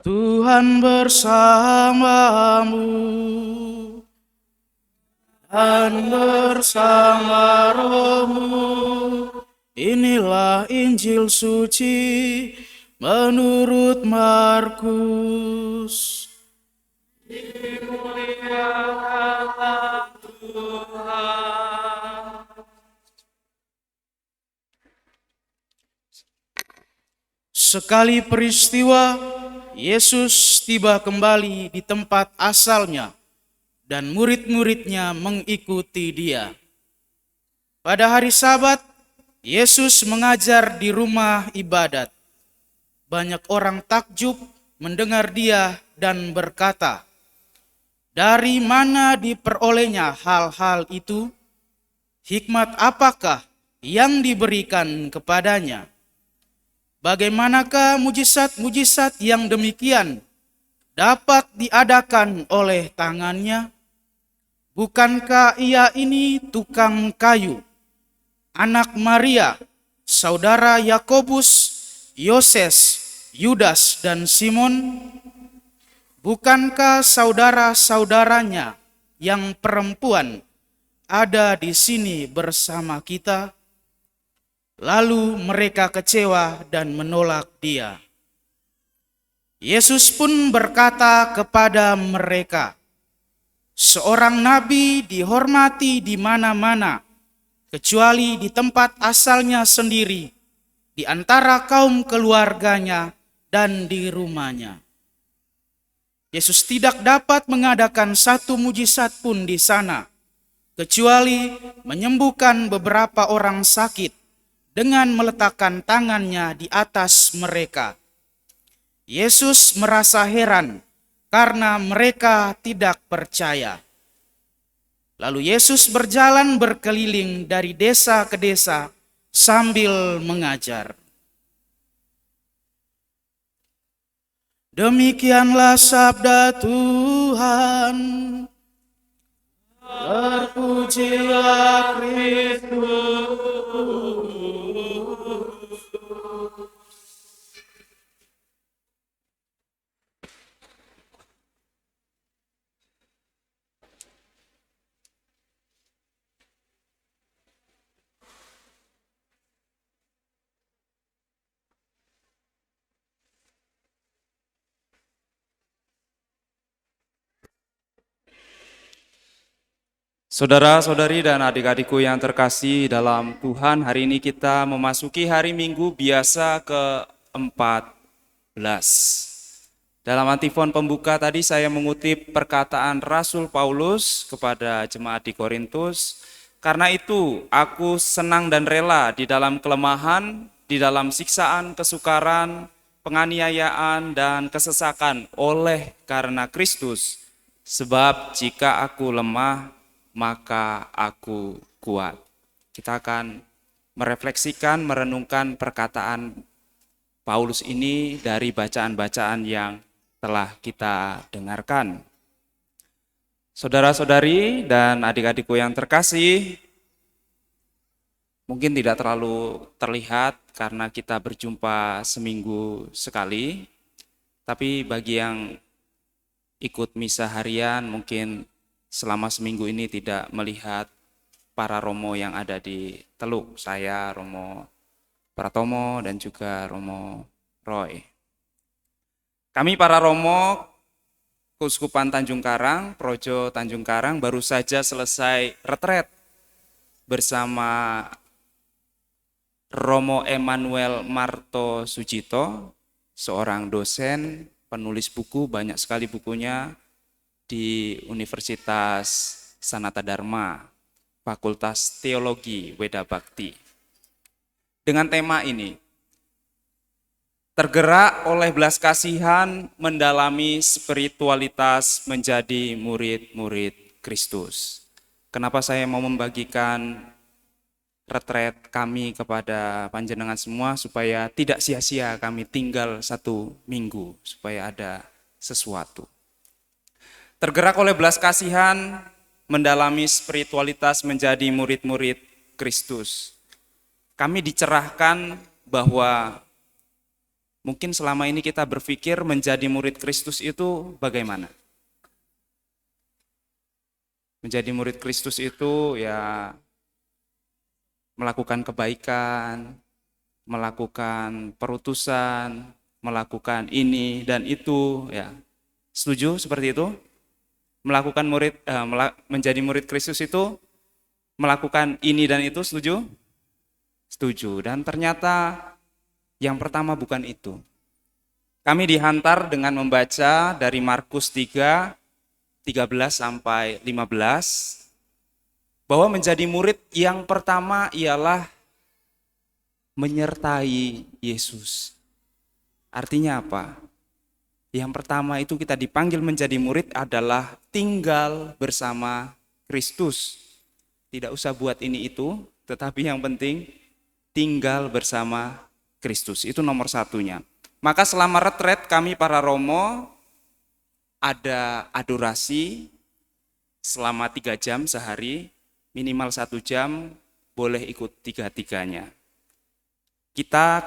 Tuhan bersamamu dan bersama rohmu. Inilah Injil suci menurut Markus. Dimuliakanlah Tuhan. Sekali peristiwa, Yesus tiba kembali di tempat asalnya dan murid-muridnya mengikuti dia. Pada hari Sabat, Yesus mengajar di rumah ibadat. Banyak orang takjub mendengar dia dan berkata, "Dari mana diperolehnya hal-hal itu? Hikmat apakah yang diberikan kepadanya? Bagaimanakah mujizat-mujizat yang demikian dapat diadakan oleh tangannya? Bukankah ia ini tukang kayu, anak Maria, saudara Yakobus, Yoses, Yudas, dan Simon? Bukankah saudara-saudaranya yang perempuan ada di sini bersama kita?" Lalu mereka kecewa dan menolak dia. Yesus pun berkata kepada mereka, "Seorang nabi dihormati di mana-mana, kecuali di tempat asalnya sendiri, di antara kaum keluarganya dan di rumahnya." Yesus tidak dapat mengadakan satu mujizat pun di sana, kecuali menyembuhkan beberapa orang sakit dengan meletakkan tangannya di atas mereka. Yesus merasa heran karena mereka tidak percaya. Lalu Yesus berjalan berkeliling dari desa ke desa sambil mengajar. Demikianlah sabda Tuhan. Terpujilah Kristus. Saudara-saudari dan adik-adikku yang terkasih dalam Tuhan, hari ini kita memasuki hari Minggu biasa ke-14. Dalam antifon pembuka tadi saya mengutip perkataan Rasul Paulus kepada jemaat di Korintus. Karena itu aku senang dan rela di dalam kelemahan, di dalam siksaan, kesukaran, penganiayaan, dan kesesakan oleh karena Kristus. Sebab jika aku lemah, maka aku kuat. Kita akan merefleksikan, merenungkan perkataan Paulus ini dari bacaan-bacaan yang telah kita dengarkan. Saudara-saudari dan adik-adikku yang terkasih, mungkin tidak terlalu terlihat karena kita berjumpa seminggu sekali, tapi bagi yang ikut misa harian mungkin selama seminggu ini tidak melihat para Romo yang ada di Teluk. Saya Romo Pratomo dan juga Romo Roy. Kami para Romo Keuskupan Tanjung Karang, Projo Tanjung Karang baru saja selesai retret bersama Romo Emmanuel Marto Sujito, seorang dosen, penulis buku, banyak sekali bukunya, di Universitas Sanata Dharma, Fakultas Teologi Weda Bakti. Dengan tema ini, tergerak oleh belas kasihan mendalami spiritualitas menjadi murid-murid Kristus. Kenapa saya mau membagikan retret kami kepada panjenengan semua, supaya tidak sia-sia kami tinggal 1 minggu, supaya ada sesuatu. Tergerak oleh belas kasihan, mendalami spiritualitas menjadi murid-murid Kristus. Kami dicerahkan bahwa Mungkin selama ini kita berpikir menjadi murid Kristus itu bagaimana? Menjadi murid Kristus itu ya melakukan kebaikan, melakukan perutusan, melakukan ini dan itu, ya. Setuju seperti itu? Menjadi murid Kristus itu melakukan ini dan itu, setuju? Setuju. Dan ternyata yang pertama bukan itu. Kami dihantar dengan membaca dari Markus 3, 13 sampai 15, bahwa menjadi murid yang pertama ialah menyertai Yesus. Artinya apa? Yang pertama itu kita dipanggil menjadi murid adalah tinggal bersama Kristus. Tidak usah buat ini itu, tetapi yang penting tinggal bersama Kristus. Itu nomor satunya. Maka selama retret kami para Romo ada adorasi selama 3 jam sehari, minimal 1 jam, boleh ikut 3-3-nya.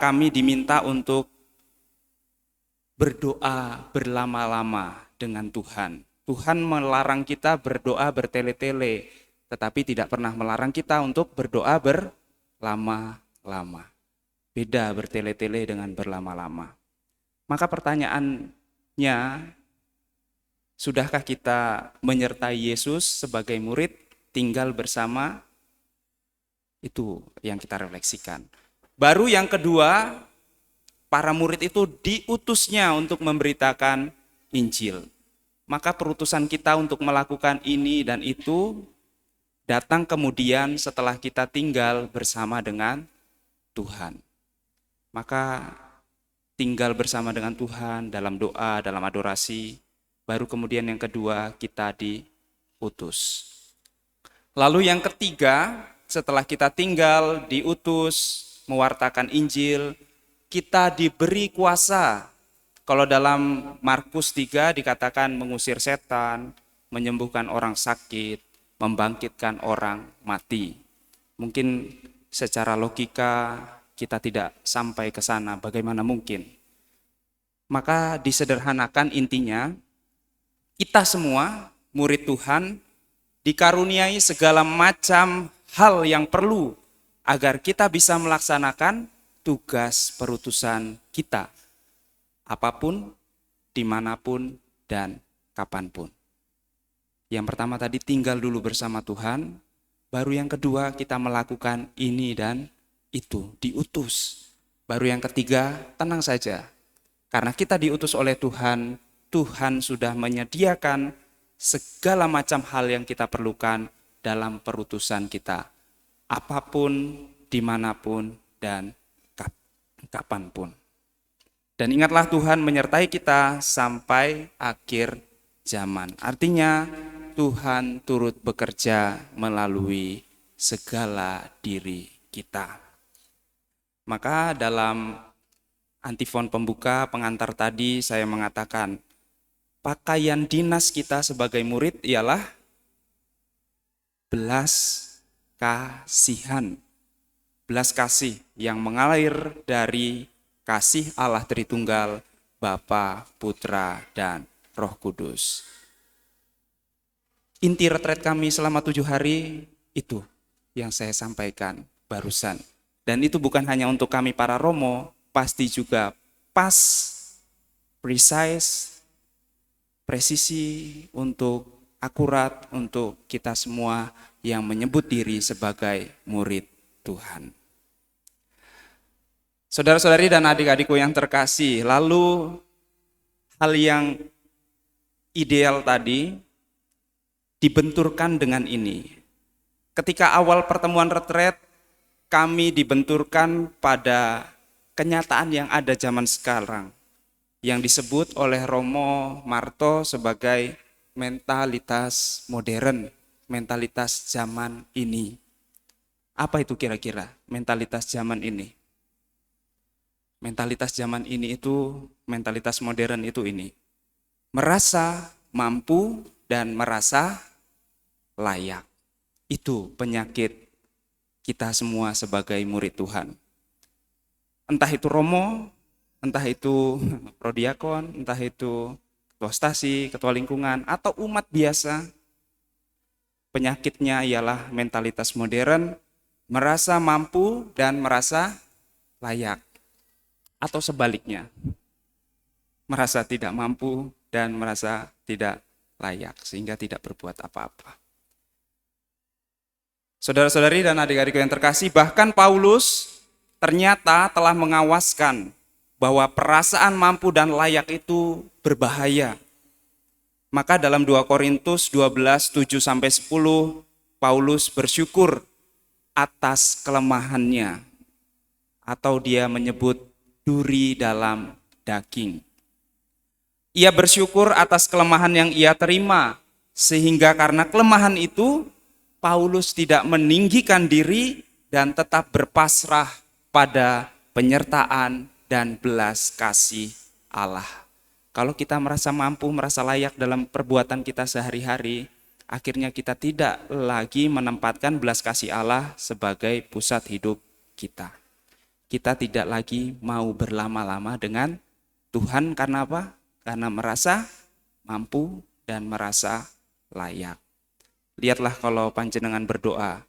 Kami diminta untuk berdoa berlama-lama dengan Tuhan. Tuhan melarang kita berdoa bertele-tele, tetapi tidak pernah melarang kita untuk berdoa berlama-lama. Beda bertele-tele dengan berlama-lama. Maka pertanyaannya, sudahkah kita menyertai Yesus sebagai murid, tinggal bersama? Itu yang kita refleksikan. Baru yang kedua, para murid itu diutusnya untuk memberitakan Injil. Maka perutusan kita untuk melakukan ini dan itu datang kemudian setelah kita tinggal bersama dengan Tuhan. Maka tinggal bersama dengan Tuhan dalam doa, dalam adorasi, baru kemudian yang kedua kita diutus. Lalu yang ketiga, setelah kita tinggal, diutus, mewartakan Injil, kita diberi kuasa. Kalau dalam Markus 3 dikatakan mengusir setan, menyembuhkan orang sakit, membangkitkan orang mati. Mungkin secara logika kita tidak sampai ke sana, bagaimana mungkin? Maka disederhanakan intinya, kita semua murid Tuhan dikaruniai segala macam hal yang perlu agar kita bisa melaksanakan tugas perutusan kita, apapun, dimanapun, dan kapanpun. Yang pertama tadi tinggal dulu bersama Tuhan, baru yang kedua kita melakukan ini dan itu, diutus. Baru yang ketiga, tenang saja. Karena kita diutus oleh Tuhan, Tuhan sudah menyediakan segala macam hal yang kita perlukan dalam perutusan kita. Apapun, dimanapun, dan kapanpun. Dan ingatlah Tuhan menyertai kita sampai akhir zaman. Artinya Tuhan turut bekerja melalui segala diri kita. Maka dalam antifon pembuka pengantar tadi saya mengatakan, pakaian dinas kita sebagai murid ialah belas kasihan. Belas kasih yang mengalir dari kasih Allah Tritunggal, Bapa, Putra, dan Roh Kudus. Inti retret kami selama 7 hari itu yang saya sampaikan barusan. Dan itu bukan hanya untuk kami para Romo, pasti juga pas, precise, presisi, untuk akurat untuk kita semua yang menyebut diri sebagai murid Tuhan. Saudara-saudari dan adik-adikku yang terkasih, lalu hal yang ideal tadi dibenturkan dengan ini. Ketika awal pertemuan retret, kami dibenturkan pada kenyataan yang ada zaman sekarang, yang disebut oleh Romo Marto sebagai mentalitas modern, mentalitas zaman ini. Apa itu kira-kira mentalitas zaman ini? Mentalitas zaman ini itu, mentalitas modern itu ini. Merasa mampu dan merasa layak. Itu penyakit kita semua sebagai murid Tuhan. Entah itu Romo, entah itu prodiakon, entah itu ketua stasi, ketua lingkungan, atau umat biasa, penyakitnya ialah mentalitas modern, merasa mampu dan merasa layak. Atau sebaliknya, merasa tidak mampu dan merasa tidak layak, sehingga tidak berbuat apa-apa. Saudara-saudari dan adik-adikku yang terkasih, bahkan Paulus ternyata telah mengawaskan bahwa perasaan mampu dan layak itu berbahaya. Maka dalam 2 Korintus 12, 7-10, Paulus bersyukur atas kelemahannya, atau dia menyebut duri dalam daging. Ia bersyukur atas kelemahan yang ia terima, sehingga karena kelemahan itu, Paulus tidak meninggikan diri dan tetap berpasrah pada penyertaan dan belas kasih Allah. Kalau kita merasa mampu, merasa layak dalam perbuatan kita sehari-hari, akhirnya kita tidak lagi menempatkan belas kasih Allah sebagai pusat hidup kita. Kita tidak lagi mau berlama-lama dengan Tuhan karena apa? Karena merasa mampu dan merasa layak. Lihatlah kalau panjenengan berdoa,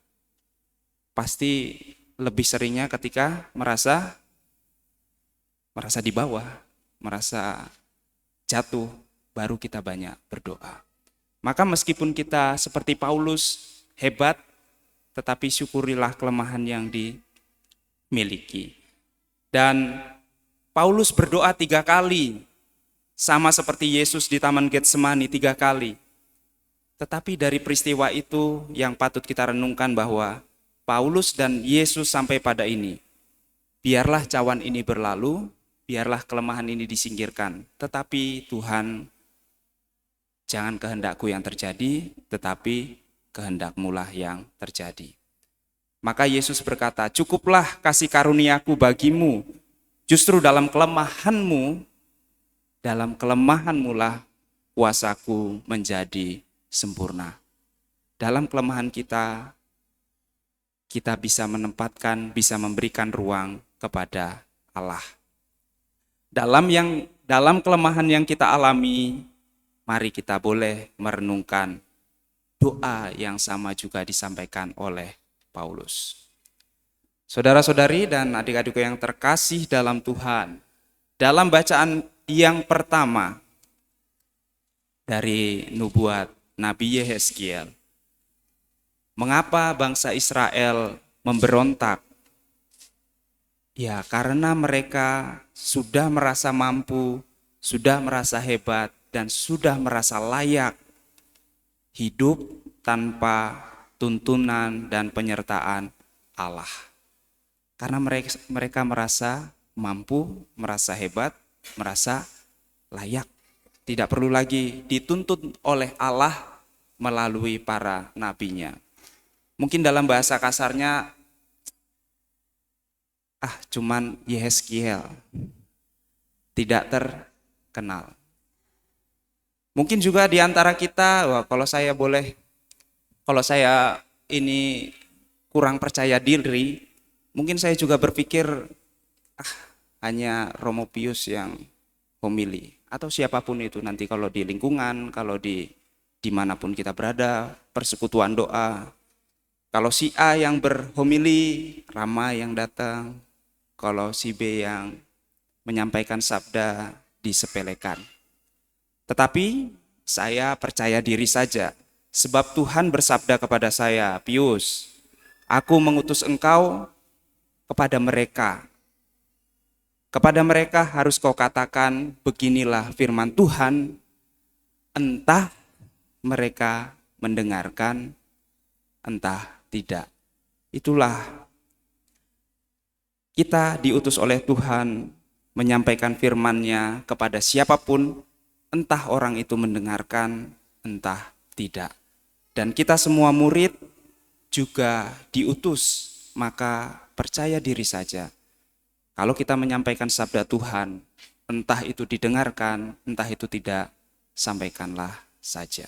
pasti lebih seringnya ketika merasa di bawah, merasa jatuh, baru kita banyak berdoa. Maka meskipun kita seperti Paulus hebat, tetapi syukurilah kelemahan yang dimiliki. Dan Paulus berdoa 3 kali, sama seperti Yesus di Taman Getsemani 3 kali. Tetapi dari peristiwa itu yang patut kita renungkan bahwa Paulus dan Yesus sampai pada ini, biarlah cawan ini berlalu, biarlah kelemahan ini disingkirkan. Tetapi Tuhan, jangan kehendakku yang terjadi, tetapi kehendak-Mu-lah yang terjadi. Maka Yesus berkata, cukuplah kasih karuniaku bagimu, justru dalam kelemahanmu lah kuasaku menjadi sempurna. Dalam kelemahan kita bisa menempatkan, bisa memberikan ruang kepada Allah. Dalam kelemahan yang kita alami, mari kita boleh merenungkan doa yang sama juga disampaikan oleh Paulus. Saudara-saudari dan adik-adikku yang terkasih dalam Tuhan, dalam bacaan yang pertama dari nubuat Nabi Yehezkiel, mengapa bangsa Israel memberontak? Ya, karena mereka sudah merasa mampu, sudah merasa hebat, dan sudah merasa layak hidup tanpa tuntunan dan penyertaan Allah. Karena mereka merasa mampu, merasa hebat, merasa layak. Tidak perlu lagi dituntut oleh Allah melalui para nabinya. Mungkin dalam bahasa kasarnya, cuman Yehezkiel, tidak terkenal. Mungkin juga di antara kita, kalau saya ini kurang percaya diri, mungkin saya juga berpikir, hanya Romo Pius yang homili. Atau siapapun itu nanti kalau di lingkungan, kalau di dimanapun kita berada, persekutuan doa. Kalau si A yang berhomili, Rama yang datang. Kalau si B yang menyampaikan sabda, disepelekan. Tetapi saya percaya diri saja, sebab Tuhan bersabda kepada saya, Pius, aku mengutus engkau kepada mereka. Kepada mereka harus kau katakan, beginilah firman Tuhan, entah mereka mendengarkan, entah tidak. Itulah kita diutus oleh Tuhan menyampaikan firman-Nya kepada siapapun, entah orang itu mendengarkan, entah tidak. Dan kita semua murid juga diutus, maka percaya diri saja. Kalau kita menyampaikan sabda Tuhan, entah itu didengarkan, entah itu tidak, sampaikanlah saja.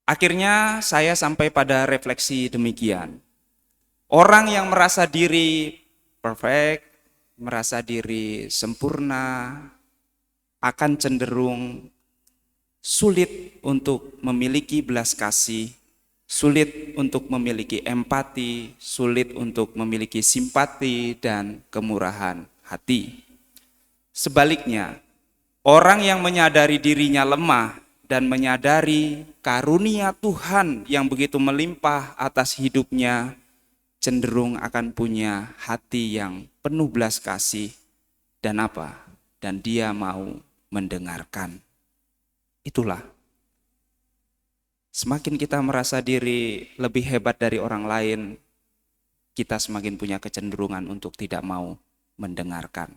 Akhirnya saya sampai pada refleksi demikian. Orang yang merasa diri perfect, merasa diri sempurna, akan cenderung sulit untuk memiliki belas kasih, sulit untuk memiliki empati, sulit untuk memiliki simpati dan kemurahan hati. Sebaliknya, orang yang menyadari dirinya lemah dan menyadari karunia Tuhan yang begitu melimpah atas hidupnya, cenderung akan punya hati yang penuh belas kasih dan apa? Dan dia mau mendengarkan. Itulah. Semakin kita merasa diri lebih hebat dari orang lain, kita semakin punya kecenderungan untuk tidak mau mendengarkan.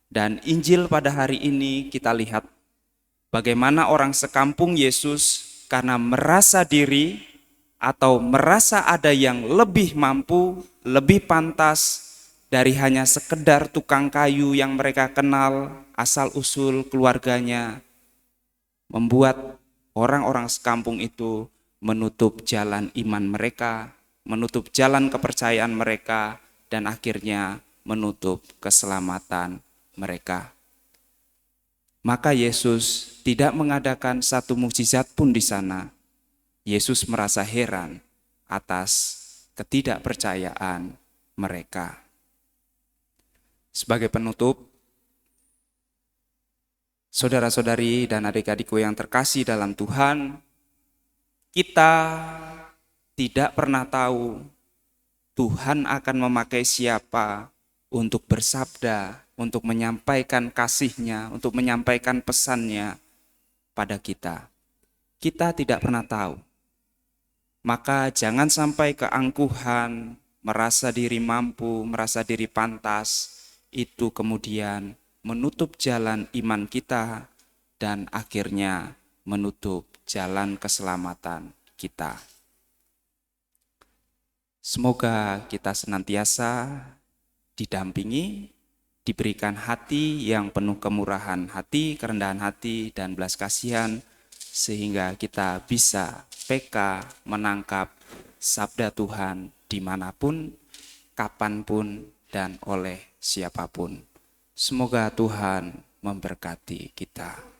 Dan Injil pada hari ini kita lihat bagaimana orang sekampung Yesus karena merasa diri atau merasa ada yang lebih mampu, lebih pantas dari hanya sekedar tukang kayu yang mereka kenal, asal-usul keluarganya, membuat orang-orang sekampung itu menutup jalan iman mereka, menutup jalan kepercayaan mereka, dan akhirnya menutup keselamatan mereka. Maka Yesus tidak mengadakan satu mukjizat pun di sana. Yesus merasa heran atas ketidakpercayaan mereka. Sebagai penutup, saudara-saudari dan adik-adikku yang terkasih dalam Tuhan, kita tidak pernah tahu Tuhan akan memakai siapa untuk bersabda, untuk menyampaikan kasih-Nya, untuk menyampaikan pesan-Nya pada kita. Kita tidak pernah tahu. Maka jangan sampai keangkuhan, merasa diri mampu, merasa diri pantas, itu kemudian menutup jalan iman kita dan akhirnya menutup jalan keselamatan kita. Semoga kita senantiasa didampingi, diberikan hati yang penuh kemurahan hati, kerendahan hati, dan belas kasihan, sehingga kita bisa peka menangkap sabda Tuhan dimanapun, kapanpun, dan oleh siapapun. Semoga Tuhan memberkati kita.